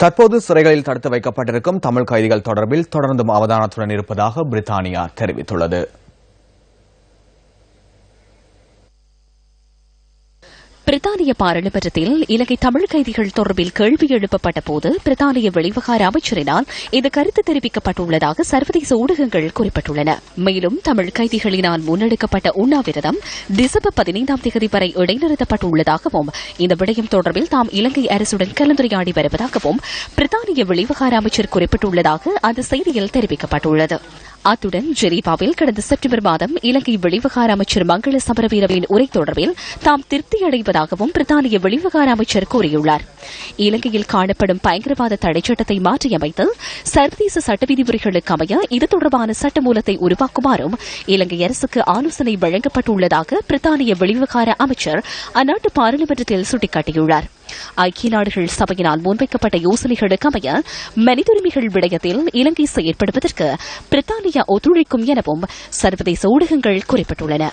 தற்போது சிறைகளில் தடுத்து வைக்கப்பட்டிருக்கும் தமிழ் கைதிகள் தொடர்பில் தொடர்ந்தும் அவதானத்துடன் இருப்பதாக பிரித்தானியா தெரிவித்துள்ளது. பிரித்தானிய பாராளுமன்றத்தில் இலங்கை தமிழ் கைதிகள் தொடர்பில் கேள்வி எழுப்பப்பட்ட போது பிரித்தானிய வெளிவிவகார அமைச்சரினால் இந்த கருத்து தெரிவிக்கப்பட்டுள்ளதாக சர்வதேச ஊடகங்கள் குறிப்பிட்டுள்ளன. மேலும் தமிழ் கைதிகளினால் முன்னெடுக்கப்பட்ட உண்ணாவிரதம் டிசம்பர் 15ஆம் தேதி வரை இடைநிறுத்தப்பட்டுள்ளதாகவும் இந்த விடயம் தொடர்பில் தாம் இலங்கை அரசுடன் கலந்துரையாடி வருவதாகவும் பிரித்தானிய வெளிவிவகார அமைச்சர் குறிப்பிட்டுள்ளதாக அந்த செய்தியில் தெரிவிக்கப்பட்டுள்ளது. அத்துடன் ஜெனீவாவில் கடந்த செப்டம்பர் மாதம் இலங்கை வெளிவிவகார அமைச்சர் மங்கள சமரவீரவின் உரை தொடர்பில் தாம் திருப்தியடைவதாகவும் பிரித்தானிய வெளிவிவகார அமைச்சர் கூறியுள்ளார். இலங்கையில் காணப்படும் பயங்கரவாத தடைச்சட்டத்தை மாற்றியமைத்து சர்வதேச சட்ட விதிமுறைகளுக்கு அமைய இது தொடர்பான சட்டமூலத்தை உருவாக்குமாறும் இலங்கை அரசுக்கு ஆலோசனை வழங்கப்பட்டுள்ளதாக பிரித்தானிய வெளிவிவகார அமைச்சர் அந்நாட்டு பாராளுமன்றத்தில் சுட்டிக்காட்டியுள்ளார். ஐக்கிய நாடுகள் சபையினால் முன்வைக்கப்பட்ட யோசனைகளுக்கு அமைய மனித உரிமைகள் விடயத்தில் இலங்கை செயற்படுவதற்கு பிரித்தானியா ஒத்துழைக்கும் எனவும் சர்வதேச ஊடகங்கள் குறிப்பிட்டுள்ளன.